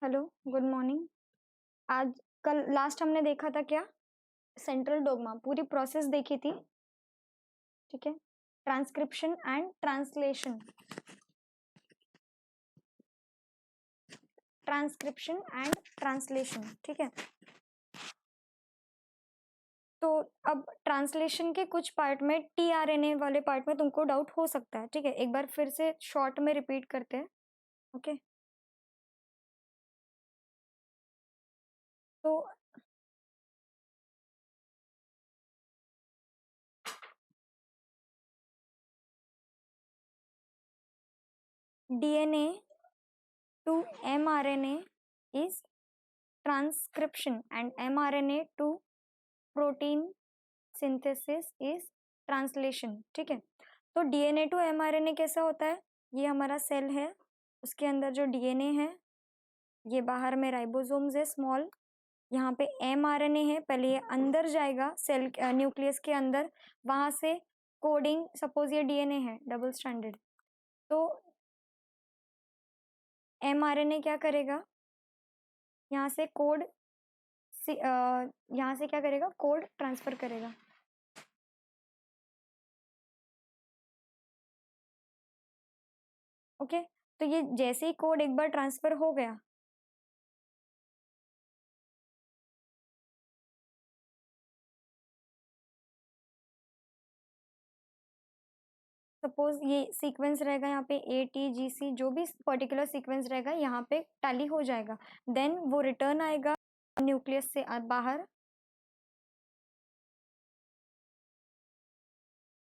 Hello, good morning. आज कल last हमने देखा था क्या? सेंट्रल डोग्मा पूरी प्रोसेस देखी थी, ठीक है। Transcription and translation, transcription and translation, ठीक है। तो अब ट्रांसलेशन के कुछ पार्ट में, टीआरएनए वाले पार्ट में तुमको डाउट हो सकता है, ठीक है। एक बार फिर से शॉर्ट में रिपीट करते हैं, ओके। तो DNA to mRNA is transcription and mRNA to protein synthesis is translation, ठीक है। तो DNA to mRNA कैसा होता है? ये हमारा सेल है, उसके अंदर जो DNA है, ये बाहर में राइबोसोम्स है स्मॉल, यहाँ पे mRNA है। पहले ये अंदर जाएगा सेल न्यूक्लियस के अंदर, वहां से कोडिंग, सपोज ये DNA है डबल स्ट्रैंडेड, तो mRNA क्या करेगा, यहाँ से कोड, यहाँ से क्या करेगा, कोड ट्रांसफर करेगा। ओके, तो ये जैसे ही कोड एक बार ट्रांसफर हो गया, सपोज ये सीक्वेंस रहेगा यहाँ पे ATGC, जो भी पर्टिकुलर सीक्वेंस रहेगा यहाँ पे टैली हो जाएगा। देन वो रिटर्न आएगा न्यूक्लियस से बाहर,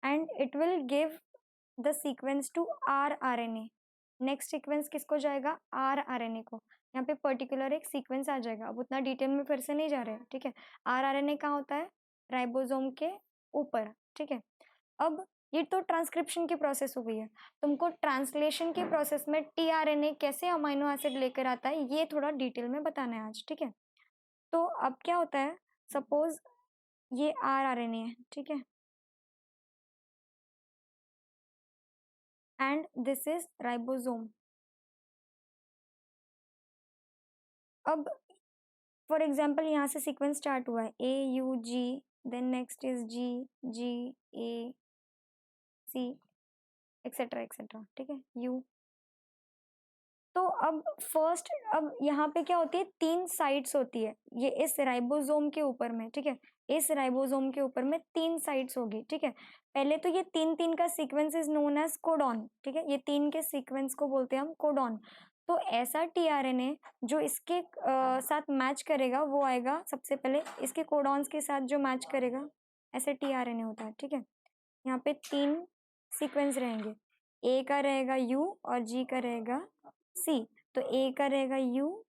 and it will give the sequence to rRNA। Next sequence किसको जाएगा? rRNA को। यहाँ पे पर्टिकुलर एक सीक्वेंस आ जाएगा। अब उतना डिटेल में फिर से नहीं जा रहे हैं, ठीक है। rRNA कहाँ होता है? राइबोसोम के ऊपर, ठीक है। अब ये तो ट्रांसक्रिप्शन की प्रोसेस हो गई है। तुमको ट्रांसलेशन की प्रोसेस में टीआरएनए कैसे अमीनो एसिड लेकर आता है, ये थोड़ा डिटेल में बताना है आज, ठीक है। तो अब क्या होता है, सपोज ये rRNA है, ठीक है, एंड दिस इज राइबोसोम। अब फॉर एग्जाम्पल यहाँ से सीक्वेंस स्टार्ट हुआ है AUG, then next is GGAC etcetera etcetera, ठीक है, U। तो अब फर्स्ट, अब यहाँ पे क्या होती है, 3 साइट्स होती है ये इस राइबोसोम के ऊपर में, ठीक है। इस राइबोसोम के ऊपर में 3 साइट्स होगी, ठीक है। पहले तो ये 3 का sequence is known as codon, ठीक है। ये 3 के सीक्वेंस को बोलते हैं हम कोडॉन। तो ऐसा टीआरएनए जो इसके साथ मैच करेगा वो आएगा, सबसे पहले इसके कोडॉन्स के साथ जो मैच करेगा, ऐसे टीआरएनए होता है, ठीक है। यहाँ पे 3 सीक्वेंस रहेंगे, ए का रहेगा U और G का रहेगा C। तो A का रहेगा U,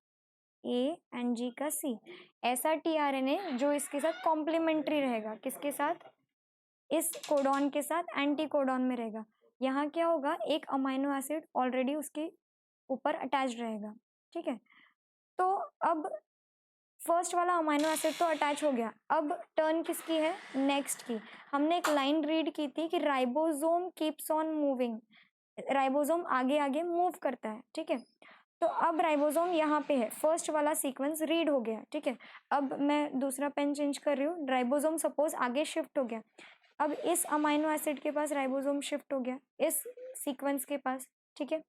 A एंड G का C। ऐसा टीआरएनए जो इसके साथ कॉम्प्लीमेंट्री रहेगा, किसके साथ? इस कोडॉन के साथ एंटी कोडॉन में रहेगा। यहाँ क्या होगा, एक अमीनो एसिड ऑलरेडी उसके ऊपर अटैच रहेगा, ठीक है। तो अब फर्स्ट वाला अमीनो एसिड तो अटैच हो गया, अब टर्न किसकी है? नेक्स्ट की। हमने एक लाइन रीड की थी कि ribosome keeps on moving, ribosome आगे आगे मूव करता है, ठीक है। तो अब राइबोसोम यहाँ पे है, फर्स्ट वाला सीक्वेंस रीड हो गया, ठीक है। अब मैं दूसरा पेन चेंज कर रही हूँ, राइबोसोम सपोज आगे शिफ्ट हो गया। अब इस अमीनो एसिड के पास राइबोसोम शिफ्ट हो गया इस सीक्वेंस के पास, ठीक है।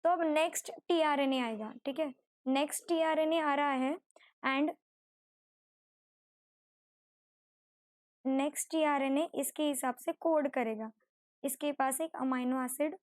तो अब नेक्स्ट टीआरएनए आएगा, ठीक है। नेक्स्ट टीआरएनए आ रहा है, एंड नेक्स्ट टीआरएनए इसके हिसाब से कोड करेगा। इसके पास एक अमीनो एसिड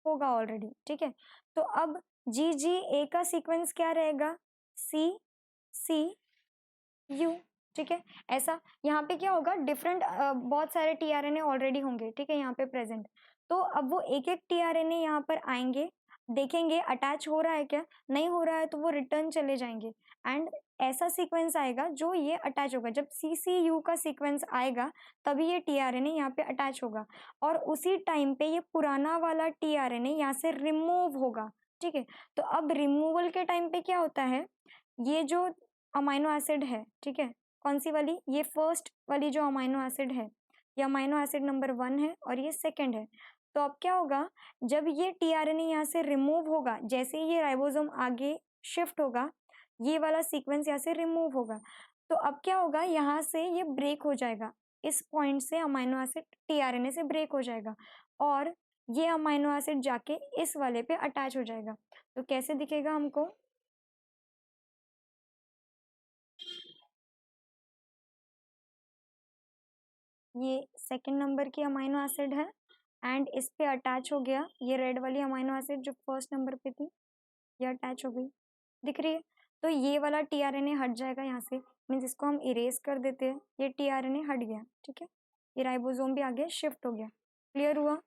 होगा ऑलरेडी, ठीक है। तो अब GGA का सीक्वेंस क्या रहेगा? CCU, ठीक है। ऐसा यहाँ पे क्या होगा, डिफरेंट बहुत सारे टीआरएनए ऑलरेडी होंगे, ठीक है, यहाँ पे प्रेजेंट। तो अब वो एक एक टीआरएनए यहाँ पर आएंगे, देखेंगे अटैच हो रहा है क्या, नहीं हो रहा है तो वो रिटर्न चले जाएंगे, एंड ऐसा सीक्वेंस आएगा जो ये अटैच होगा। जब CCU का सीक्वेंस आएगा तभी ये टीआरएनए यहाँ पे अटैच होगा, और उसी टाइम पे ये पुराना वाला टीआरएनए यहाँ से रिमूव होगा, ठीक है। तो अब रिमूवल के टाइम पे क्या होता है, ये जो अमीनो एसिड है, ठीक है, कौन सी वाली, ये फर्स्ट वाली जो अमीनो एसिड है, ये अमीनो एसिड नंबर 1 है और ये सेकंड है। तो अब क्या होगा, जब ये टीआरएनए यहाँ से रिमूव होगा, जैसे ही ये राइबोसोम आगे शिफ्ट होगा, ये वाला सीक्वेंस यहाँ से रिमूव होगा। तो अब क्या होगा, यहाँ से ये ब्रेक हो जाएगा, इस पॉइंट से अमाइनो एसिड टीआरएनए से ब्रेक हो जाएगा और ये अमाइनो एसिड जाके इस वाले पे अटैच हो जाएगा। तो कैसे दिखेगा हमको, ये सेकंड नंबर की अमाइनो एसिड है एंड इस पे अटैच हो गया, ये रेड वाली अमाइनो एसिड जो फर्स्ट नंबर पे थी ये अटैच हो गई, दिख रही है। तो ये वाला टीआरएनए हट जाएगा यहाँ से, मीन्स इसको हम इरेज कर देते हैं, ये टीआरएनए हट गया, ठीक है। ये राइबोसोम भी आगे शिफ्ट हो गया, क्लियर हुआ।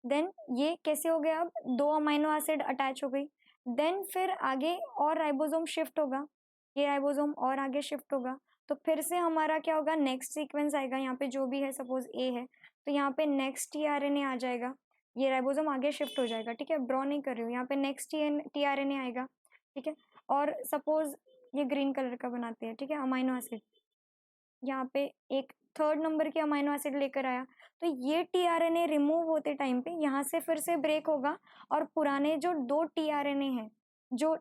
देन ये कैसे हो गया, अब दो अमाइनो एसिड अटैच हो गई। देन फिर आगे और राइबोसोम शिफ्ट होगा, ये राइबोसोम और आगे शिफ्ट होगा, तो फिर से हमारा क्या होगा, नेक्स्ट सीक्वेंस आएगा, यहाँ पे जो भी है, सपोज ए है तो यहाँ पे नेक्स्ट टीआरएनए आ जाएगा, ये राइबोसोम आगे शिफ्ट हो जाएगा, ठीक है। ड्रॉ नहीं कर रही हूँ, यहाँ पे नेक्स्ट टीआरएनए आएगा, ठीक है। और सपोज ये ग्रीन कलर का बनाते हैं, ठीक है, अमाइनो एसिड, यहाँ पे एक थर्ड नंबर की अमाइनो एसिड लेकर आया, तो ये टीआरएनए रिमूव होते टाइम पे यहाँ से फिर से ब्रेक होगा और पुराने जो दो टीआरएनए हैं, जो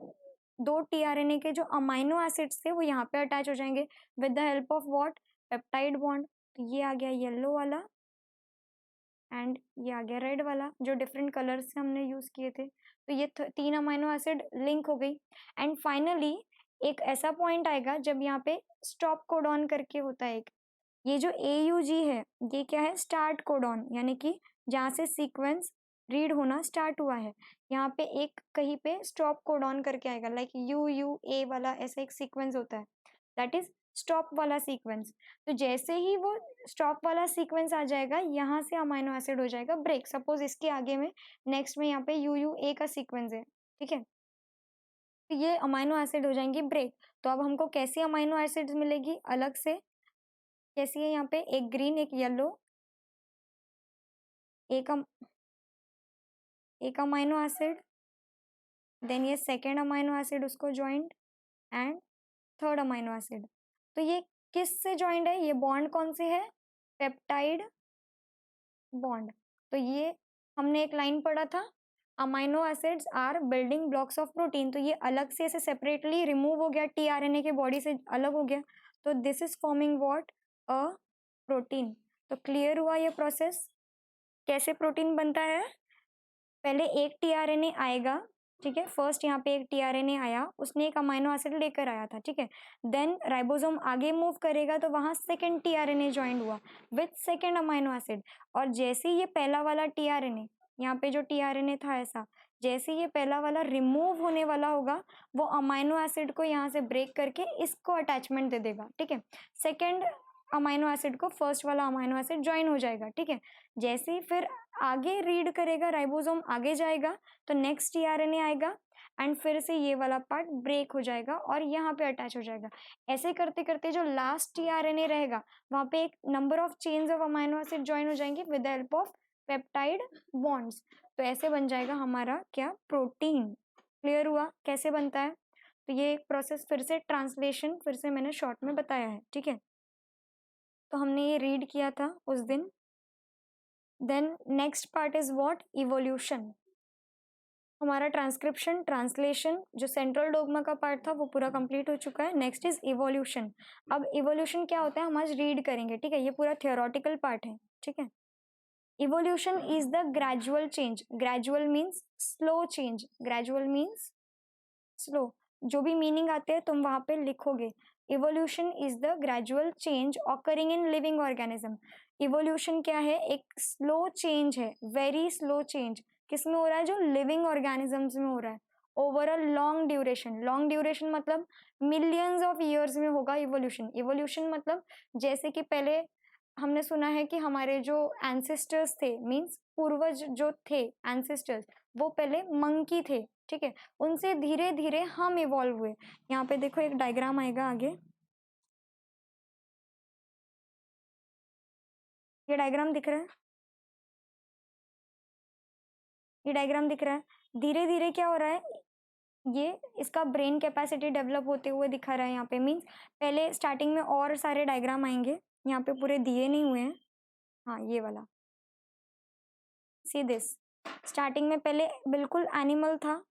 दो टीआरएनए के जो अमाइनो एसिड्स थे वो यहाँ पे अटैच हो जाएंगे with the help of what, peptide bond. तो ये आ गया येलो वाला एंड ये आ गया रेड वाला, जो डिफरेंट कलर्स से हमने यूज किए थे। तो ये तीन अमाइनो एसिड लिंक हो गई एंड फाइनली एक ऐसा पॉइंट आएगा जब यहाँ पे स्टॉप कोडॉन करके होता है एक, ये जो AUG है ये क्या है, स्टार्ट कोडॉन, यानी कि जहाँ से सीक्वेंस रीड होना स्टार्ट हुआ है, यहाँ पे एक कहीं पे स्टॉप कोडॉन करके आएगा, लाइक UUA वाला ऐसा एक सीक्वेंस होता है, दैट इज स्टॉप वाला सीक्वेंस। तो जैसे ही वो स्टॉप वाला सीक्वेंस आ जाएगा, यहाँ से अमाइनो एसिड हो जाएगा ब्रेक। सपोज इसके आगे में नेक्स्ट में यहाँ पे UUA का सीक्वेंस है, ठीक है, तो ये अमाइनो एसिड हो जाएंगी ब्रेक। तो अब हमको कैसी अमाइनो एसिड्स मिलेगी अलग से, कैसी है, यहाँ पे एक ग्रीन एक येलो, एक एक अमाइनो एसिड, देन ये सेकेंड अमाइनो एसिड उसको joint and third amino acid. तो ये किस से ज्वाइंट है, ये बॉन्ड कौन से है, पेप्टाइड बॉन्ड। तो ये हमने एक लाइन पढ़ा था, amino acids are building blocks of protein, तो ये अलग से ऐसे सेपरेटली रिमूव हो गया, टीआरएनए के बॉडी से अलग हो गया, तो this is forming what, a protein. तो क्लियर हुआ ये प्रोसेस, कैसे प्रोटीन बनता है। पहले एक टीआरएनए आएगा, ठीक है, फर्स्ट यहाँ पे एक टीआरएनए आया, उसने एक अमाइनो एसिड लेकर आया था, ठीक है। देन राइबोसोम आगे मूव करेगा तो वहां सेकंड टीआरएनए ज्वाइन हुआ विथ सेकंड अमाइनो एसिड, और जैसे ये पहला वाला टीआरएनए, यहाँ पे जो टीआरएनए था ऐसा, जैसे ये पहला वाला रिमूव होने वाला होगा, वो अमाइनो एसिड को यहाँ से ब्रेक करके इसको अटैचमेंट दे देगा, ठीक है। सेकेंड अमाइनो एसिड को फर्स्ट वाला अमाइनो एसिड ज्वाइन हो जाएगा, ठीक है। जैसे ही फिर आगे रीड करेगा, राइबोसोम आगे जाएगा तो नेक्स्ट टीआरएनए आएगा एंड फिर से ये वाला पार्ट ब्रेक हो जाएगा और यहाँ पे अटैच हो जाएगा। ऐसे करते करते जो लास्ट टीआरएनए रहेगा वहाँ पे एक number of chains of amino acid join हो जाएंगे with the help of peptide bonds. तो ऐसे बन जाएगा हमारा क्या, प्रोटीन। क्लियर हुआ कैसे बनता है। तो ये एक प्रोसेस फिर से ट्रांसलेशन फिर से मैंने शॉर्ट में बताया है, ठीक है। तो हमने ये रीड किया था उस दिन। Then next part is what, evolution. हमारा ट्रांसक्रिप्शन ट्रांसलेशन जो सेंट्रल डोगमा का पार्ट था वो पूरा कंप्लीट हो चुका है। Next is evolution. अब इवोल्यूशन क्या होता है हम आज रीड करेंगे, ठीक है, ये पूरा थियोरटिकल पार्ट है, ठीक है। Evolution is the gradual change, gradual means slow change, gradual means slow, जो भी मीनिंग आते हैं तुम वहां पे लिखोगे। Evolution is the gradual change occurring in living organism. Evolution क्या है, एक स्लो चेंज है, वेरी स्लो चेंज। किसमें हो रहा है, जो लिविंग ऑर्गेनिजम्स में हो रहा है, over a long duration. Long duration मतलब मिलियंस ऑफ ईयर्स में होगा इवोल्यूशन। इवोल्यूशन मतलब जैसे कि पहले हमने सुना है कि हमारे जो एंसेस्टर्स थे, मीन्स पूर्वज जो थे एंसेस्टर्स, वो पहले मंकी थे, ठीक है, उनसे धीरे धीरे हम इवॉल्व हुए। यहाँ पे देखो एक डायग्राम आएगा आगे, ये डायग्राम दिख रहा है, ये डायग्राम दिख रहा है। धीरे धीरे क्या हो रहा है, ये इसका ब्रेन कैपेसिटी डेवलप होते हुए दिखा रहा है यहाँ पे। मीन्स पहले स्टार्टिंग में और सारे डायग्राम आएंगे, यहाँ पे पूरे दिए नहीं हुए हैं, हाँ ये वाला, सी दिस, स्टार्टिंग में पहले बिल्कुल एनिमल था,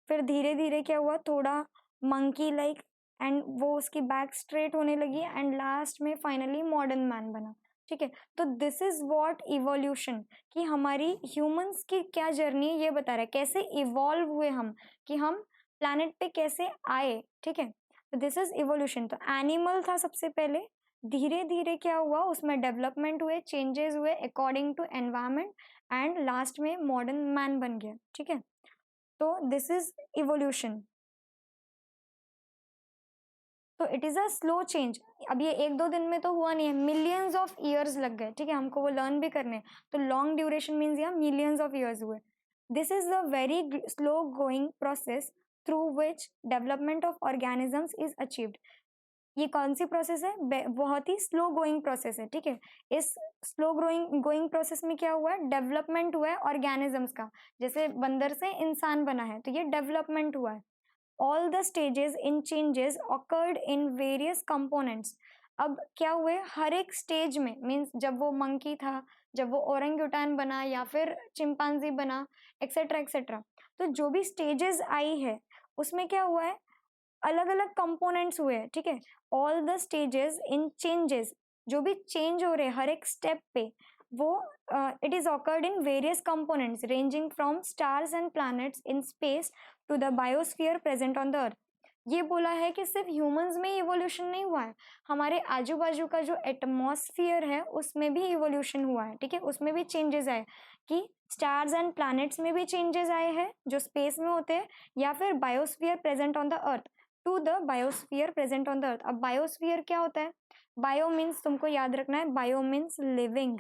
फिर धीरे धीरे क्या हुआ, थोड़ा मंकी लाइक, एंड वो उसकी बैक स्ट्रेट होने लगी, एंड लास्ट में फाइनली मॉडर्न मैन बना। ठीक है, तो दिस इज व्हाट इवोल्यूशन, कि हमारी ह्यूमंस की क्या जर्नी है ये बता रहा है, कैसे इवॉल्व हुए हम, कि हम प्लैनेट पे कैसे आए। ठीक है, तो दिस इज इवोल्यूशन। तो एनिमल था सबसे पहले, धीरे धीरे क्या हुआ, उसमें डेवलपमेंट हुए, चेंजेस हुए according to environment, and last में मॉडर्न मैन बन गया। ठीक है, तो दिस इज इवोल्यूशन। तो it is a slow change. अब ये एक दो दिन में तो हुआ नहीं है, मिलियंस ऑफ ईयर्स लग गए। ठीक है, हमको वो लर्न भी करने, तो लॉन्ग ड्यूरेशन मीन्स यहाँ मिलियंस ऑफ ईयर्स हुए। This is a very slow going process through which development of organisms is achieved. ये कौन सी प्रोसेस है, बहुत ही स्लो गोइंग प्रोसेस है। ठीक है, इस स्लो ग्रोइंग गोइंग प्रोसेस में क्या हुआ है, डेवलपमेंट हुआ है ऑर्गेनिजम्स का। जैसे बंदर से इंसान बना है, तो ये डेवलपमेंट हुआ है। All the stages in changes occurred in various components. अब क्या हुए, हर एक स्टेज में, मीन्स जब वो मंकी था, जब वो ओरेंगुटान बना, या फिर चिंपांजी बना, एक्सेट्रा एक्सेट्रा, तो जो भी स्टेजेस आई है उसमें क्या हुआ है, अलग अलग कंपोनेंट्स हुए हैं। ठीक है, all the stages in changes, जो भी चेंज हो रहे हैं हर एक स्टेप पे, वो it is occurred in various components ranging from stars and planets in space to the biosphere present on the earth. ये बोला है कि सिर्फ ह्यूमंस में इवोल्यूशन नहीं हुआ है, हमारे आजू बाजू का जो एटमॉस्फियर है उसमें भी इवोल्यूशन हुआ है। ठीक है, उसमें भी चेंजेस आए, कि स्टार्स एंड प्लैनेट्स में भी चेंजेस आए हैं जो स्पेस में होते हैं, या फिर biosphere present on the earth to the biosphere present on the earth. अब बायोस्फीयर क्या होता है, बायो मीन्स तुमको याद रखना है, बायो मीन्स लिविंग।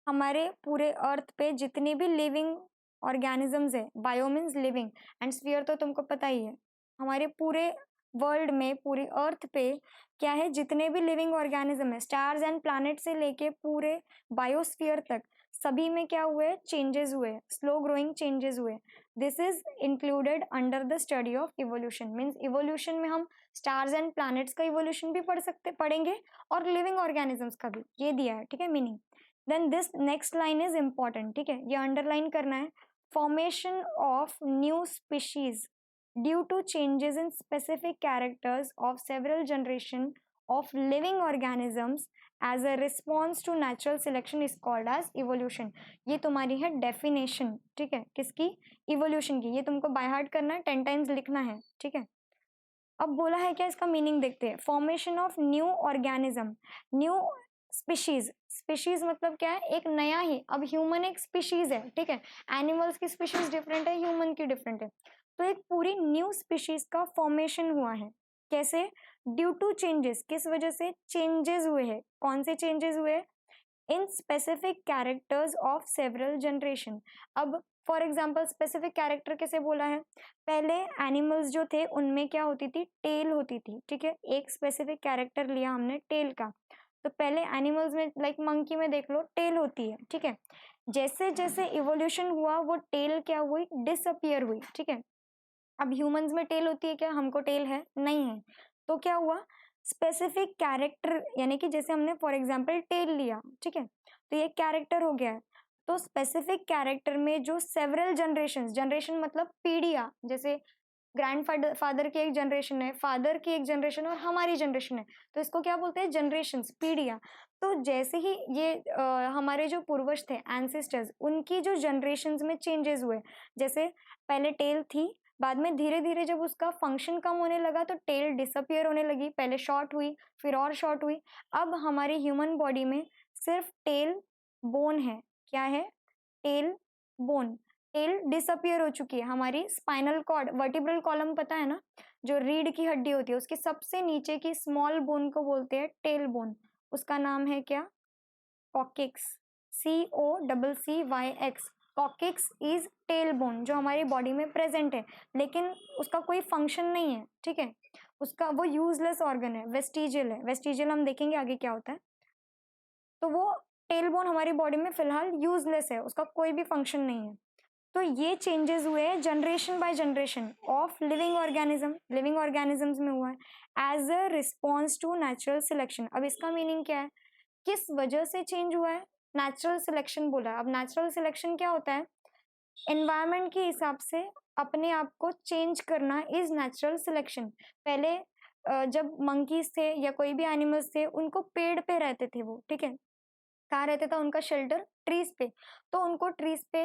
हमारे पूरे अर्थ पे जितने भी लिविंग ऑर्गेनिजम्स है, bio means living, and sphere तो तुमको पता ही है। हमारे पूरे वर्ल्ड में, पूरी अर्थ पे क्या है, जितने भी लिविंग ऑर्गेनिज्म है, स्टार्स एंड प्लैनेट से लेके पूरे बायोस्फीयर तक, सभी में क्या हुए, चेंजेस हुए, स्लो ग्रोइंग चेंजेस हुए। This is included under the study of evolution. Means evolution में हम स्टार्स एंड प्लैनेट्स का इवोल्यूशन भी पढ़ेंगे, और लिविंग ऑर्गेनिजम्स का भी, ये दिया है। ठीक है, meaning. Then this next line is important. ठीक है, ये अंडरलाइन करना है। Formation of new species due to changes in specific characters of several generation of living organisms as a response to natural selection is called as evolution. ये तुम्हारी है definition. ठीक है, किसकी, इवोल्यूशन की। ये तुमको बाय हार्ट करना है, 10 टाइम्स लिखना है। ठीक है, अब बोला है क्या, इसका मीनिंग देखते हैं। Formation of new organism, new species. Species मतलब क्या है, एक नया ही। अब ह्यूमन एक स्पीशीज है। ठीक है, एनिमल्स की स्पीशीज डिफरेंट है, ह्यूमन की डिफरेंट है। तो एक पूरी न्यू स्पीशीज का फॉर्मेशन हुआ है। कैसे, ड्यू टू चेंजेस, किस वजह से चेंजेस हुए हैं, कौन से चेंजेस हुए, इन specific characters of several generation. अब फॉर एग्जाम्पल स्पेसिफिक कैरेक्टर कैसे बोला है, पहले एनिमल्स जो थे उनमें क्या होती थी, टेल होती थी। ठीक है, एक स्पेसिफिक कैरेक्टर लिया हमने टेल का। तो पहले एनिमल्स में, लाइक मंकी में देख लो, टेल होती है। ठीक है, जैसे जैसे इवोल्यूशन हुआ वो टेल क्या हुई, डिसअपियर हुई। ठीक है, अब ह्यूमंस में टेल होती है क्या, हमको टेल है नहीं है, तो क्या हुआ, स्पेसिफिक कैरेक्टर, यानी कि जैसे हमने फॉर एग्जांपल टेल लिया। ठीक है, तो ये कैरेक्टर हो गया है। तो स्पेसिफिक कैरेक्टर में जो सेवरल जनरेशन, जनरेशन मतलब पीढ़ियां, जैसे ग्रैंड फादर की एक जनरेशन है, फादर की एक जनरेशन और हमारी जनरेशन है, तो इसको क्या बोलते हैं, जनरेशंस, पीढ़ियां। तो जैसे ही ये हमारे जो पूर्वज थे, एंसेस्टर्स, उनकी जो जनरेशन्स में चेंजेस हुए, जैसे पहले टेल थी, बाद में धीरे धीरे जब उसका फंक्शन कम होने लगा तो टेल डिसअपियर होने लगी, पहले शॉर्ट हुई, फिर और शॉर्ट हुई। अब हमारी ह्यूमन बॉडी में सिर्फ टेल बोन है। क्या है, टेल बोन। टेल डिसअपियर हो चुकी है। हमारी स्पाइनल कॉर्ड, वर्टिब्रल कॉलम पता है ना, जो रीढ़ की हड्डी होती है, उसके सबसे नीचे की स्मॉल बोन को बोलते हैं टेल बोन। उसका नाम है क्या, coccyx, COCCYX। Coccyx is tail bone, जो हमारी बॉडी में प्रेजेंट है, लेकिन उसका कोई फंक्शन नहीं है। ठीक है, उसका वो यूजलेस ऑर्गन है, वेस्टिजियल है। वेस्टिजियल हम देखेंगे आगे क्या होता है। तो वो टेल बोन हमारी बॉडी में फिलहाल यूजलेस है, उसका कोई भी फंक्शन नहीं है। तो ये चेंजेस हुए हैं generation by generation of living organism, living organisms में हुआ है as a response to natural selection. अब इसका मीनिंग क्या है, किस वजह से चेंज हुआ है, नेचुरल सिलेक्शन बोला है। अब नेचुरल सिलेक्शन क्या होता है? एनवायरनमेंट के हिसाब से अपने आप को चेंज करना इज नेचुरल सिलेक्शन। पहले जब मंकीज थे या कोई भी एनिमल्स थे, उनको पेड़ पे रहते थे वो, ठीक है, कहाँ रहता था उनका शेल्टर? ट्रीज पे। तो उनको ट्रीज पे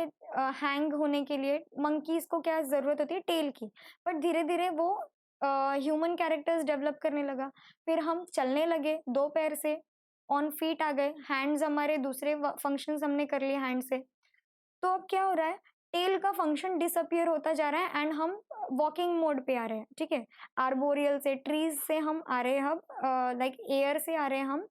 हैंग होने के लिए मंकीज को क्या जरूरत होती है? टेल की। बट धीरे धीरे वो ह्यूमन कैरेक्टर्स डेवलप करने लगा, फिर हम चलने लगे दो पैर से, ऑन फीट आ गए, हैंड्स हमारे दूसरे फंक्शंस हमने कर लिए हैंड से। तो अब क्या हो रहा है? टेल का फंक्शन डिसअपियर होता जा रहा है एंड हम वॉकिंग मोड पे आ रहे हैं, ठीक है। आर्बोरियल से, ट्रीज से हम आ रहे हैं, हम लाइक एयर से आ रहे हैं हम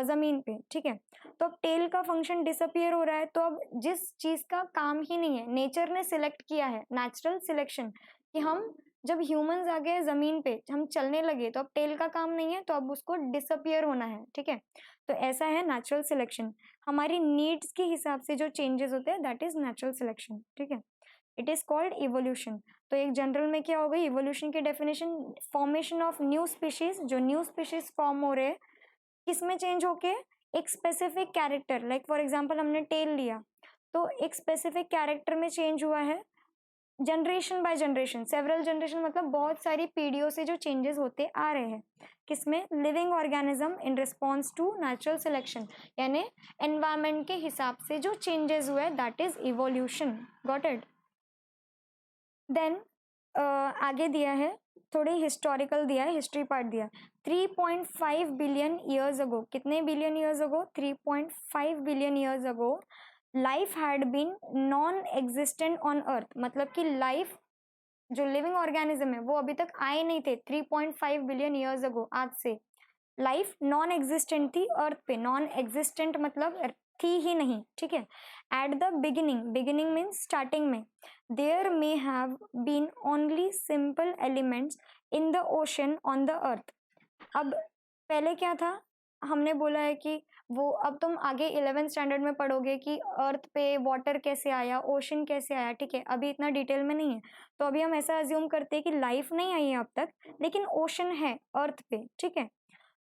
जमीन पे, ठीक है। तो अब टेल का फंक्शन डिसअपियर हो रहा है, तो अब जिस चीज का काम ही नहीं है, नेचर ने सिलेक्ट किया है, नेचुरल सिलेक्शन, कि हम जब ह्यूमंस आ गए जमीन पे, हम चलने लगे, तो अब टेल का काम नहीं है, तो अब उसको डिसअपियर होना है, ठीक है। तो ऐसा है नेचुरल सिलेक्शन। हमारी नीड्स के हिसाब से जो चेंजेस होते हैं, दैट इज नेचुरल सिलेक्शन, ठीक है। It is called evolution. तो एक जनरल में क्या हो गई इवोल्यूशन की definition? Formation of new species, जो न्यू स्पीशीज फॉर्म हो रहे हैं, किसमें चेंज होके? एक specific character, like for example हमने टेल लिया, तो एक स्पेसिफिक कैरेक्टर में चेंज हुआ है, generation by generation, several generation, मतलब बहुत सारी पीढ़ियों से जो चेंजेस होते आ रहे हैं, किसमें? Living organism in response to natural selection, यानी एनवायरमेंट के हिसाब से जो चेंजेस हुए, that is evolution. Got it? Then आगे दिया है, थोड़ी हिस्टोरिकल दिया है, हिस्ट्री पार्ट दिया है। 3.5 बिलियन ईयर्स अगो, कितने billion years ago? 3.5 billion years ago life had been non existent on earth, मतलब कि लाइफ, जो लिविंग ऑर्गेनिज्म है, वो अभी तक आए नहीं थे 3.5 बिलियन ईयर्स अगो, आज से लाइफ नॉन एग्जिस्टेंट थी अर्थ पे। नॉन एग्जिस्टेंट मतलब थी ही नहीं, ठीक है। At the beginning, beginning means starting में, there may have been only simple elements in the ocean on the earth. अब पहले क्या था? हमने बोला है कि वो, अब तुम आगे 11th स्टैंडर्ड में पढ़ोगे कि अर्थ पे वाटर कैसे आया, ओशन कैसे आया, ठीक है, अभी इतना डिटेल में नहीं है। तो अभी हम ऐसा अज्यूम करते हैं कि लाइफ नहीं आई है अब तक, लेकिन ओशन है अर्थ पे, ठीक है।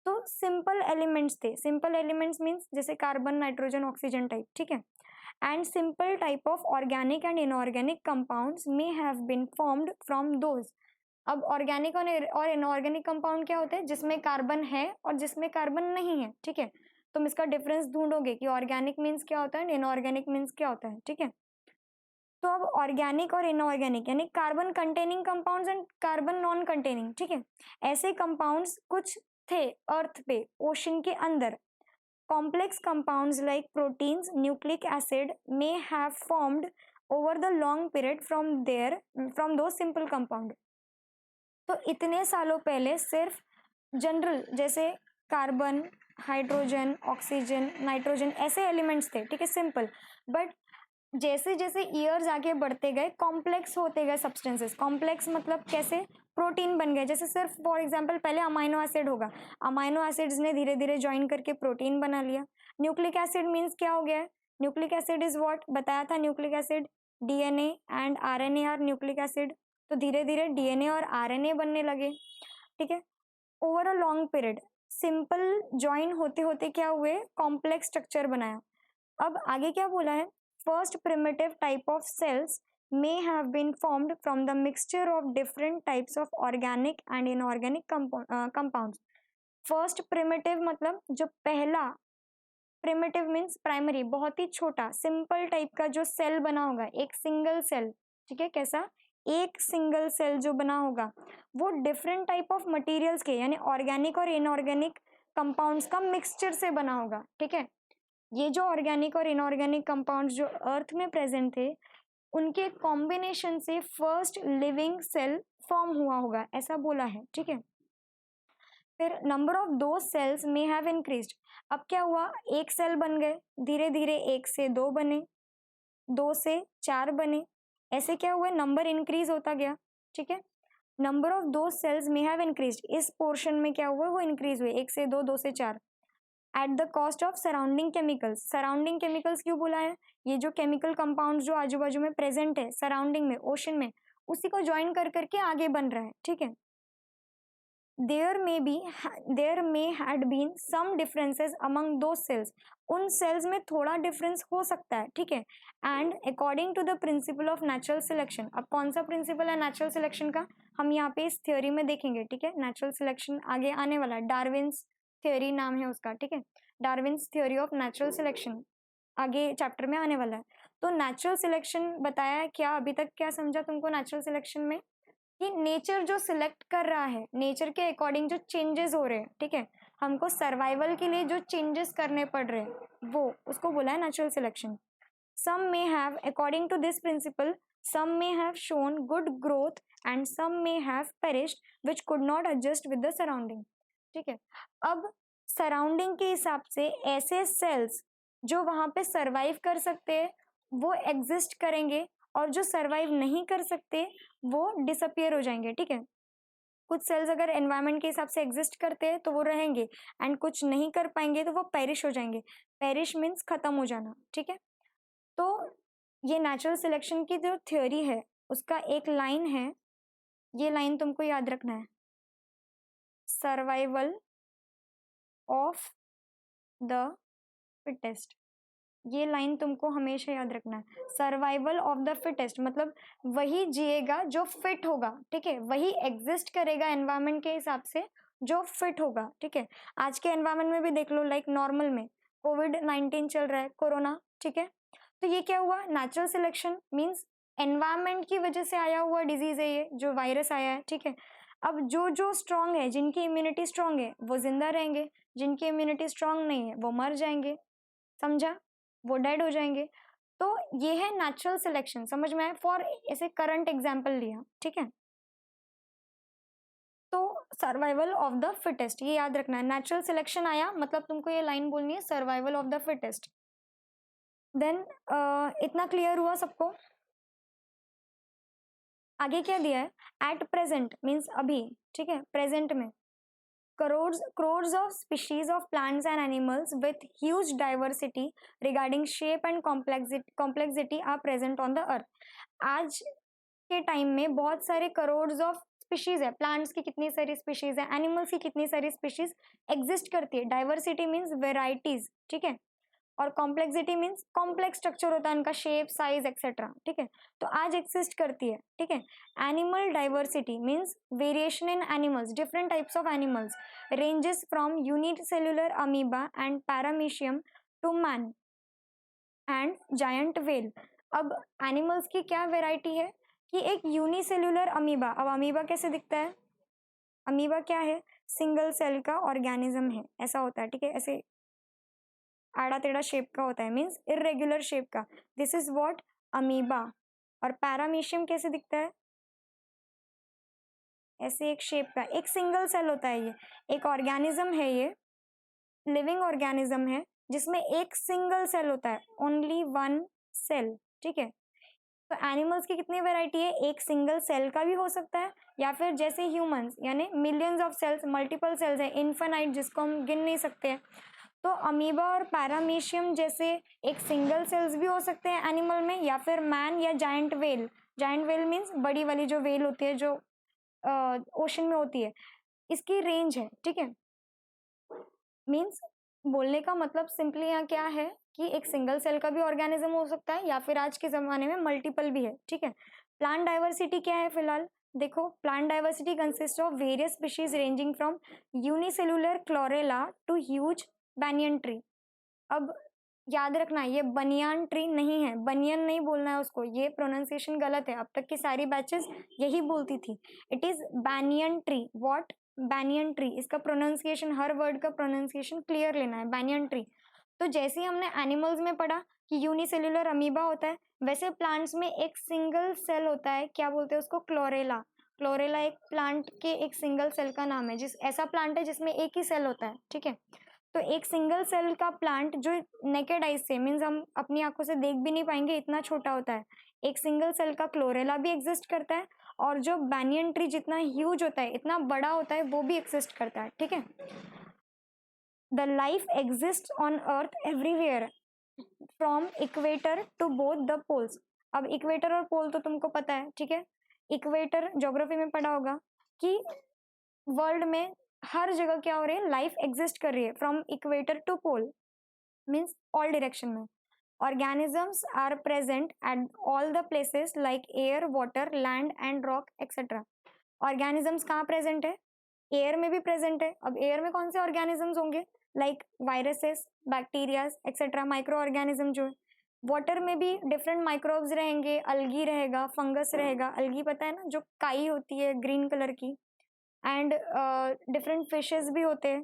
तो सिंपल एलिमेंट्स थे, सिंपल एलिमेंट्स मीन्स जैसे कार्बन, नाइट्रोजन, ऑक्सीजन टाइप, ठीक है। And simple type of organic and inorganic compounds may have been formed from those. अब ऑर्गेनिक और इनऑर्गेनिक कंपाउंड क्या होते हैं? जिसमें कार्बन है और जिसमें कार्बन नहीं है, ठीक है। तुम इसका डिफरेंस ढूंढोगे कि ऑर्गेनिक मीन्स क्या होता है, इनऑर्गेनिक मीन्स क्या होता है, ठीक है। तो अब ऑर्गेनिक और इनऑर्गेनिक यानी carbon containing compounds and carbon non containing, ठीक है, ऐसे कंपाउंड्स कुछ थे अर्थ पे, ओशन के अंदर। Complex compounds like proteins, nucleic acid may have formed over the long period from दो सिंपल कंपाउंड। तो इतने सालों पहले सिर्फ जनरल जैसे कार्बन, हाइड्रोजन, ऑक्सीजन, नाइट्रोजन ऐसे एलिमेंट्स थे, ठीक है, सिंपल। बट जैसे जैसे ईयर्स आगे बढ़ते गए, कॉम्प्लेक्स होते गए सब्सटेंसेस। कॉम्प्लेक्स मतलब कैसे? प्रोटीन बन गए। जैसे सिर्फ फॉर एग्जांपल पहले अमाइनो एसिड होगा, अमाइनो एसिड्स ने धीरे धीरे ज्वाइन करके प्रोटीन बना लिया। न्यूक्लिक एसिड मीन्स क्या हो गया है? न्यूक्लिक एसिड इज व्हाट बताया था? Nucleic acid, DNA and RNA are nucleic acid. तो धीरे धीरे डीएनए और आरएनए बनने लगे, ठीक है। Over a long period simple join होते होते क्या हुए? कॉम्प्लेक्स स्ट्रक्चर बनाया। अब आगे क्या बोला है? First primitive type of cells may have been formed from the mixture of different types of organic and inorganic compounds. First primitive मतलब जो पहला, प्रिमिटिव मीन्स प्राइमरी, बहुत ही छोटा सिंपल टाइप का जो सेल बना होगा, एक सिंगल सेल, ठीक है। कैसा? एक सिंगल सेल जो बना होगा वो डिफरेंट टाइप ऑफ मटेरियल्स के यानी ऑर्गेनिक और इनऑर्गेनिक कंपाउंड्स का मिक्सचर से बना होगा, ठीक है। ये जो ऑर्गेनिक और इनऑर्गेनिक कंपाउंड्स जो अर्थ में प्रेजेंट थे, उनके कॉम्बिनेशन से फर्स्ट लिविंग सेल फॉर्म हुआ होगा, ऐसा बोला है, ठीक है। फिर नंबर ऑफ दो सेल्स मे हैव इंक्रीज्ड। अब क्या हुआ? एक सेल बन गए, धीरे धीरे एक से दो बने, दो से चार बने, ऐसे क्या हुआ? नंबर इंक्रीज होता गया, ठीक है। नंबर ऑफ दो सेल्स मे हैव इंक्रीज्ड, इस पोर्शन में क्या हुआ? वो इंक्रीज हुए, एक से दो, दो से चार। At the cost of surrounding chemicals. Surrounding chemicals क्यों बोला है? ये जो केमिकल कंपाउंड जो आजू बाजू में प्रेजेंट है सराउंडिंग में, ओशन में, उसी को ज्वाइन कर करके आगे बन रहा है, ठीक है। There may had been some differences among दो सेल्स। उन सेल्स में थोड़ा डिफरेंस हो सकता है, ठीक है। And according to the principle of natural selection, अब कौन सा प्रिंसिपल है नेचुरल सिलेक्शन का, हम यहाँ पे इस थ्योरी में देखेंगे, ठीक है। नेचुरल सिलेक्शन आगे आने वाला है, डार्विन्स थ्योरी नाम है उसका, ठीक है। Darwin's theory of natural selection आगे चैप्टर में आने वाला है। तो नेचुरल सिलेक्शन बताया है क्या, अभी तक क्या समझा तुमको नेचुरल सिलेक्शन में, कि नेचर जो सिलेक्ट कर रहा है, नेचर के अकॉर्डिंग जो चेंजेस हो रहे हैं, ठीक है, हमको सर्वाइवल के लिए जो चेंजेस करने पड़ रहे हैं वो, उसको बोला है natural selection. some may have according to this principle, some may have shown good growth and some may have perished which could not adjust with the surrounding, ठीक है। अब सराउंडिंग के हिसाब से ऐसे सेल्स जो वहां पे सरवाइव कर सकते हैं वो एग्जिस्ट करेंगे, और जो सरवाइव नहीं कर सकते वो डिसअपियर हो जाएंगे, ठीक है। कुछ सेल्स अगर एनवायरनमेंट के हिसाब से एग्जिस्ट करते हैं तो वो रहेंगे, एंड कुछ नहीं कर पाएंगे तो वो पेरिश हो जाएंगे। पेरिश मीन्स खत्म हो जाना, ठीक है। तो ये नेचुरल सिलेक्शन की जो थ्योरी है उसका एक लाइन है, ये लाइन तुमको याद रखना है, सर्वाइवल ऑफ द फिटेस्ट। ये लाइन तुमको हमेशा याद रखना है, सर्वाइवल ऑफ द फिटेस्ट, मतलब वही जिएगा जो फिट होगा, ठीक है, वही एग्जिस्ट करेगा एनवायरनमेंट के हिसाब से जो फिट होगा, ठीक है। आज के एनवायरनमेंट में भी देख लो, लाइक नॉर्मल में कोविड-19 चल रहा है, कोरोना, ठीक है। तो ये क्या हुआ, नेचुरल सिलेक्शन मींस एनवायरनमेंट की वजह से आया हुआ डिजीज है ये, जो वायरस आया है, ठीक है। अब जो जो स्ट्रांग है, जिनकी इम्यूनिटी स्ट्रांग है वो जिंदा रहेंगे, जिनकी इम्यूनिटी स्ट्रांग नहीं है वो मर जाएंगे, समझा, वो डेड हो जाएंगे। तो ये है नेचुरल सिलेक्शन, समझ में आया, फॉर ऐसे करंट एग्जाम्पल लिया, ठीक है। तो सर्वाइवल ऑफ द फिटेस्ट ये याद रखना है, नेचुरल सिलेक्शन आया मतलब तुमको ये लाइन बोलनी है, survival of the fittest. Then इतना क्लियर हुआ सबको। आगे क्या दिया है, एट प्रेजेंट मीन्स अभी, ठीक है, प्रेजेंट में crores of species of plants and animals with huge diversity regarding shape and complexity are present on the earth। आज के टाइम में बहुत सारे करोड्स ऑफ स्पीशीज है, प्लांट्स की कितनी सारी स्पीशीज है, एनिमल्स की कितनी सारी स्पीशीज एग्जिस्ट करती है। डाइवर्सिटी मीन्स वेराइटीज, ठीक है, और कॉम्प्लेक्सिटी मीन्स कॉम्प्लेक्स स्ट्रक्चर होता है उनका, शेप, साइज एक्सेट्रा, ठीक है। तो आज एग्जिस्ट करती है, ठीक है। Animal diversity means variation in animals, different types of animals, ranges from unicellular amoeba and paramecium to man and giant whale. अब एनिमल्स की क्या वेराइटी है कि एक यूनिसेल्युलर अमीबा, अब अमीबा कैसे दिखता है, अमीबा क्या है, सिंगल सेल का ऑर्गेनिज्म है, ऐसा होता है, ठीक है, ऐसे आड़ा टेढ़ा शेप का होता है, मीन्स इरेगुलर शेप का, दिस इज व्हाट अमीबा। और पैरामीशियम कैसे दिखता है, ऐसे एक शेप का, एक सिंगल सेल होता है, ये एक ऑर्गेनिज्म है, ये लिविंग ऑर्गेनिज्म है जिसमें एक सिंगल सेल होता है, ओनली वन सेल, ठीक है। तो एनिमल्स की कितनी वैरायटी है, एक सिंगल सेल का भी हो सकता है, या फिर जैसे ह्यूमंस यानी millions of cells, multiple cells है, इन्फिनाइट, जिसको हम गिन नहीं सकते हैं। तो अमीबा और पैरामीशियम जैसे एक सिंगल सेल्स भी हो सकते हैं एनिमल में, या फिर मैन या giant well. Giant well means बड़ी वाली जो वेल होती है जो ओशन में होती है, इसकी रेंज है, ठीक है। मीन्स बोलने का मतलब सिंपली यहाँ क्या है कि एक सिंगल सेल का भी ऑर्गेनिज्म हो सकता है, या फिर आज के जमाने में मल्टीपल भी है, ठीक है। प्लांट डाइवर्सिटी क्या है फिलहाल देखो, plant diversity consist of various species ranging from unicellular chlorella to huge banyan tree. अब याद रखना ये बनियान ट्री नहीं है, बनियन नहीं बोलना है उसको, ये प्रोनाउंसिएशन गलत है, अब तक की सारी बैचेस यही बोलती थी, it is banyan tree. What, banyan tree, इसका प्रोनाउंसिएशन, हर वर्ड का प्रोनाउंसिएशन क्लियर लेना है, बैनियन ट्री। तो जैसे ही हमने एनिमल्स में पढ़ा कि यूनिसेल्युलर अमीबा होता है, वैसे प्लांट्स में एक सिंगल सेल होता है, क्या बोलते हैं उसको, क्लोरेला। क्लोरेला एक प्लांट के एक सिंगल सेल का नाम है, जिस ऐसा प्लांट है जिसमें एक ही सेल होता है, ठीक है। तो एक सिंगल सेल का प्लांट जो नेकेड आइज से मीन्स हम अपनी आंखों से देख भी नहीं पाएंगे, इतना छोटा होता है, एक सिंगल सेल का क्लोरेला भी एग्जिस्ट करता है, और जो बैनियन ट्री जितना ह्यूज होता है, इतना बड़ा होता है, वो भी एग्जिस्ट करता है, ठीक है। The life exist on earth everywhere from equator to both the poles. अब इक्वेटर और पोल तो तुमको पता है, ठीक है। इक्वेटर ज्योग्राफी में पढ़ा होगा कि वर्ल्ड में हर जगह क्या हो रही है, लाइफ एग्जिस्ट कर रही है, from equator to pole means all direction में। Organisms are present at all the places like air, water, land and rock etcetera. Organisms कहाँ प्रेजेंट है? एयर में भी प्रेजेंट है। अब एयर में कौन से ऑर्गेनिजम्स होंगे? Like viruses, bacterias etcetera, micro organism जो है। वाटर में भी डिफरेंट माइक्रोब्स रहेंगे, अलगी रहेगा, फंगस रहेगा। अलगी पता है ना, जो काई होती है ग्रीन कलर की। एंड डिफरेंट फिशेस भी होते हैं।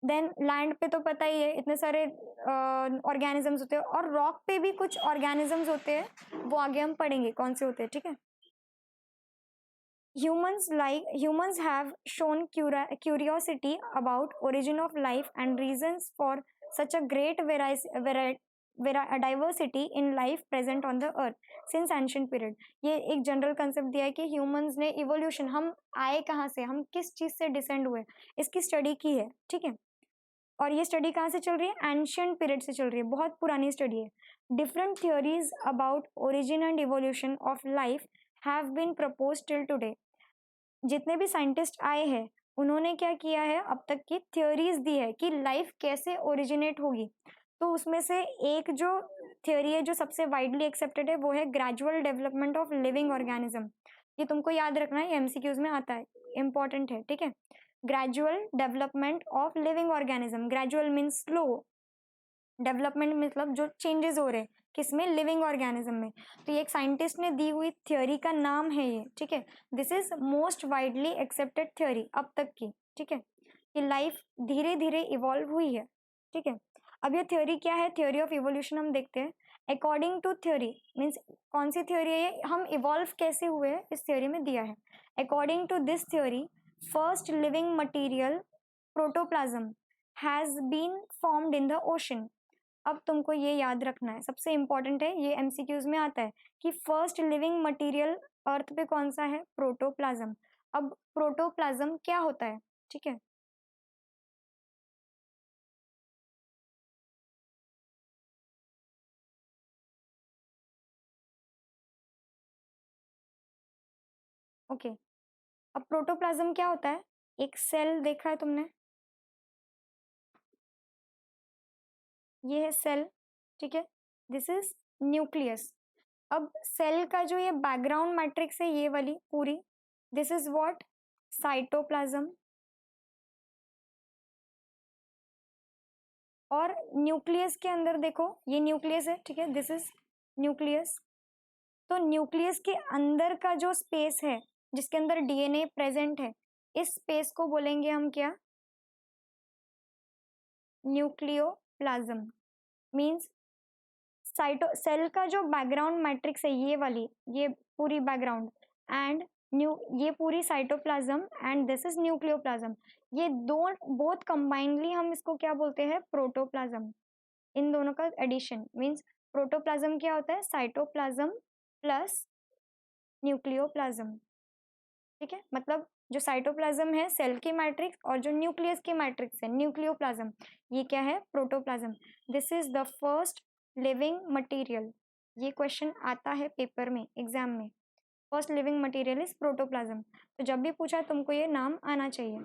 देन लैंड पे तो पता ही है, इतने सारे ऑर्गेनिजम्स होते हैं। और रॉक पे भी कुछ ऑर्गेनिजम्स होते हैं, वो आगे हम पढ़ेंगे कौन से होते हैं, ठीक है। Humans have shown curiosity about origin of life and reasons for such a great diversity in life present on the earth since ancient period। ये एक जनरल कंसेप्ट दिया है कि ह्यूमंस ने इवोल्यूशन, हम आए कहाँ से, हम किस चीज से डिसेंड हुए, इसकी स्टडी की है, ठीक है। और ये स्टडी कहाँ से चल रही है? एंशियंट पीरियड से चल रही है, बहुत पुरानी स्टडी है। Different theories about origin and evolution of life have been proposed till today. जितने भी साइंटिस्ट आए हैं उन्होंने क्या किया है, अब तक की थ्योरीज दी है कि लाइफ कैसे ओरिजिनेट होगी। तो उसमें से एक जो थ्योरी है जो सबसे वाइडली एक्सेप्टेड है वो है gradual development of living organism. ये तुमको याद रखना है, एमसीक्यूज में आता है, इंपॉर्टेंट है, ठीक है। Gradual development of living organism, gradual means slow, development मतलब जो चेंजेस हो रहे हैं किसमें? लिविंग ऑर्गेनिज्म में। तो ये एक साइंटिस्ट ने दी हुई थ्योरी का नाम है ये, ठीक है। This is most widely accepted theory अब तक की, ठीक है, कि लाइफ धीरे धीरे इवॉल्व हुई है, ठीक है। अब ये थ्योरी क्या है? थ्योरी ऑफ इवोल्यूशन हम देखते हैं। अकॉर्डिंग टू थ्योरी मीन्स कौन सी थ्योरी है ये, हम इवॉल्व कैसे हुए हैं इस थ्योरी में दिया है। According to this theory first living material protoplasm has been formed in the ocean. अब तुमको ये याद रखना है, सबसे इंपॉर्टेंट है, ये एमसीक्यूज में आता है कि फर्स्ट लिविंग मटेरियल अर्थ पे कौन सा है? प्रोटोप्लाज्म। अब प्रोटोप्लाज्म क्या होता है, ठीक है। ओके, अब प्रोटोप्लाज्म क्या होता है? एक सेल देखा है तुमने, ये है सेल, ठीक है। This is nucleus. अब सेल का जो ये बैकग्राउंड मैट्रिक्स है, ये वाली पूरी, दिस इज व्हाट? साइटोप्लाज्म। और न्यूक्लियस के अंदर देखो, ये न्यूक्लियस है, ठीक है, दिस इज न्यूक्लियस। तो न्यूक्लियस के अंदर का जो स्पेस है जिसके अंदर डीएनए प्रेजेंट है, इस स्पेस को बोलेंगे हम क्या? न्यूक्लियोप्लाज्म। मींस साइटो सेल का जो बैकग्राउंड मैट्रिक्स है, ये वाली, ये पूरी बैकग्राउंड, एंड ये पूरी cytoplasm, and this is nucleoplasm. ये दो बोथ कंबाइनली हम इसको क्या बोलते हैं? प्रोटोप्लाज्म। इन दोनों का एडिशन मींस प्रोटोप्लाज्म क्या होता है? साइटोप्लाज्म प्लस न्यूक्लियोप्लाज्म, ठीक है। मतलब जो साइटोप्लाज्म है सेल की मैट्रिक्स, और जो न्यूक्लियस की मैट्रिक्स है न्यूक्लियोप्लाज्म, ये क्या है? Protoplasm. This is the first living material. ये क्वेश्चन आता है पेपर में, एग्जाम में। First living material is protoplasm. तो जब भी पूछा तुमको ये नाम आना चाहिए।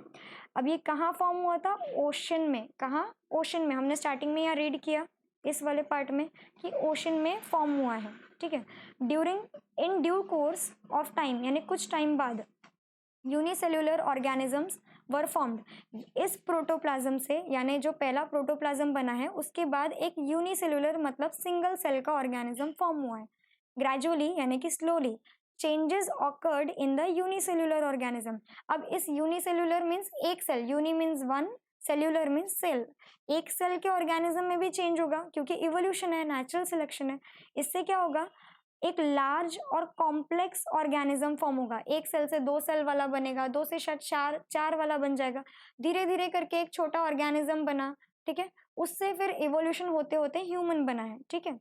अब ये कहाँ फॉर्म हुआ था? ओशन में। कहाँ? ओशन में। हमने स्टार्टिंग में यहाँ रीड किया इस वाले पार्ट में कि ओशन में फॉर्म हुआ है, ठीक है। During in due course of time, यानी कुछ टाइम बाद यूनिसेल्युलर ऑर्गेनिजम्स वर फॉर्म्ड। इस प्रोटोप्लाज्म से, यानी जो पहला प्रोटोप्लाज्म बना है उसके बाद एक यूनिसेल्युलर मतलब सिंगल सेल का ऑर्गेनिज्म फॉर्म हुआ है। ग्रेजुअली यानी कि slowly changes occurred in the unicellular organism. अब इस यूनिसेल्युलर मीन्स एक cell, uni means one, cellular means cell. एक सेल के ऑर्गेनिज्म में भी चेंज होगा क्योंकि इवोल्यूशन है, नेचुरल सिलेक्शन है। इससे क्या होगा? एक लार्ज और कॉम्प्लेक्स ऑर्गेनिज्म फॉर्म होगा। एक सेल से दो सेल वाला बनेगा, दो से शायद चार चार वाला बन जाएगा, धीरे धीरे करके एक छोटा ऑर्गेनिज्म बना, ठीक है। उससे फिर इवोल्यूशन होते होते ह्यूमन बना है, ठीक है।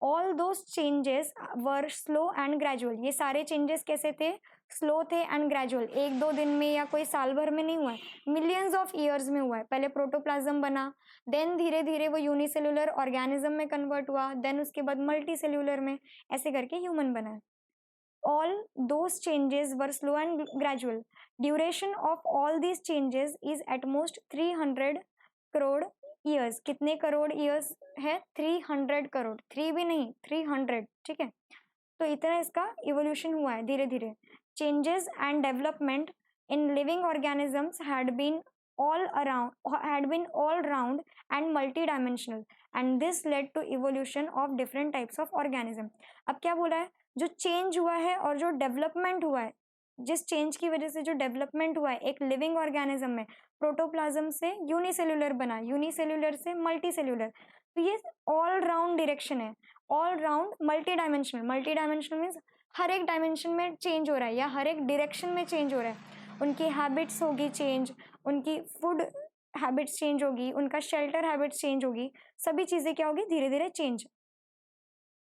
All those changes were slow and gradual. ये सारे चेंजेस कैसे थे? स्लो थे एंड ग्रेजुअल। एक दो दिन में या कोई साल भर में नहीं हुआ है, मिलियंस ऑफ ईयर्स में हुआ है। पहले प्रोटोप्लाज्म बना, देन धीरे धीरे वो यूनिसेल्युलर ऑर्गेनिज्म में कन्वर्ट हुआ, देन उसके बाद मल्टी सेल्युलर में, ऐसे करके ह्यूमन बना है। All those changes were slow and gradual. Duration of all these changes is at most 300 crore years, कितने करोड़ ईयर्स है? 300 करोड़, 3 भी नहीं 300, ठीक है। तो इतना इसका इवोल्यूशन हुआ है धीरे धीरे। Changes and development in living organisms had been all round and multi-dimensional and this led to evolution of different types of organism। अब क्या बोला है? जो चेंज हुआ है और जो डेवलपमेंट हुआ है, जिस चेंज की वजह से जो डेवलपमेंट हुआ है एक लिविंग ऑर्गेनिज्म में, प्रोटोप्लाज्म से यूनिसेल्युलर बना, यूनिसेल्युलर से मल्टीसेल्युलर, तो ये ऑल राउंड डायरेक्शन है, all round multi dimensional. Multi dimensional means हर एक डायमेंशन में चेंज हो रहा है या हर एक डायरेक्शन में चेंज हो रहा है। उनकी हैबिट्स होगी चेंज, उनकी फूड हैबिट्स चेंज होगी, उनका शेल्टर हैबिट्स चेंज होगी, सभी चीज़ें क्या होगी? धीरे धीरे चेंज।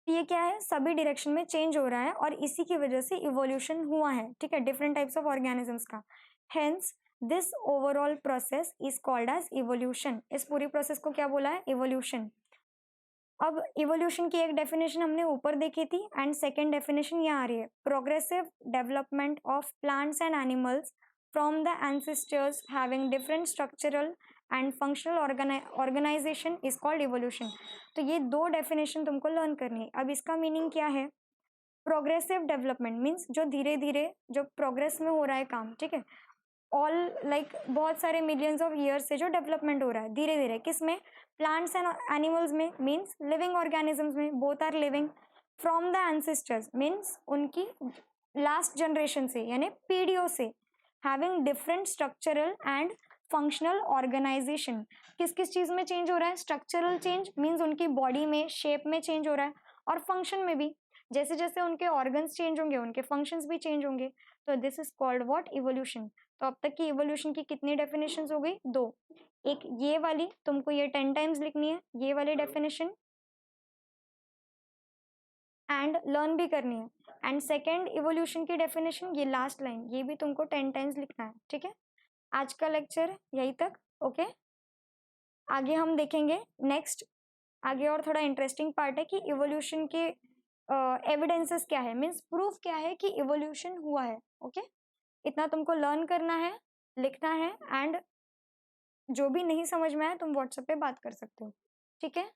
ये क्या है? सभी डायरेक्शन में चेंज हो रहा है और इसी की वजह से इवोल्यूशन हुआ है, ठीक है, डिफरेंट टाइप्स ऑफ ऑर्गेनिजम्स का। Hence this overall process is called as evolution. इस पूरी प्रोसेस को क्या बोला है? इवोल्यूशन। अब इवोल्यूशन की एक डेफिनेशन हमने ऊपर देखी थी एंड सेकेंड डेफिनेशन यहाँ आ रही है, progressive development of plants and animals from the ancestors having different structural and functional organisation is called evolution. तो ये दो डेफिनेशन तुमको लर्न करनी है। अब इसका मीनिंग क्या है? प्रोग्रेसिव डेवलपमेंट मीन्स जो धीरे धीरे जो प्रोग्रेस में हो रहा है काम, ठीक है, ऑल लाइक बहुत सारे मिलियंस ऑफ ईयर्स से जो डेवलपमेंट हो रहा है धीरे धीरे, किस में? प्लांट्स एंड एनिमल्स में, मीन्स लिविंग ऑर्गेनिजम्स में, both are living. From the ancestors means उनकी लास्ट जनरेशन से यानी पीढ़ियों से, having different structural and functional organisation. किस किस चीज़ में चेंज हो रहा है? स्ट्रक्चरल चेंज मीन्स उनकी बॉडी में, शेप में चेंज हो रहा है, और फंक्शन में भी, जैसे जैसे उनके ऑर्गन्स चेंज होंगे उनके फंक्शंस भी चेंज होंगे। तो this is called what? Evolution. तो अब तक की इवोल्यूशन की कितनी डेफिनेशंस हो गई? दो। एक ये वाली, तुमको ये 10 टाइम्स लिखनी है ये वाली डेफिनेशन एंड लर्न भी करनी है। एंड सेकेंड इवोल्यूशन की डेफिनेशन ये लास्ट लाइन, ये भी तुमको 10 टाइम्स लिखना है, ठीक है। आज का लेक्चर यही तक, ओके। आगे हम देखेंगे नेक्स्ट, आगे और थोड़ा इंटरेस्टिंग पार्ट है कि इवोल्यूशन के एविडेंसेस क्या है, मीन्स प्रूफ क्या है कि इवोल्यूशन हुआ है, ओके। इतना तुमको लर्न करना है, लिखना है, एंड जो भी नहीं समझ में आए तुम व्हाट्सएप पे बात कर सकते हो, ठीक है।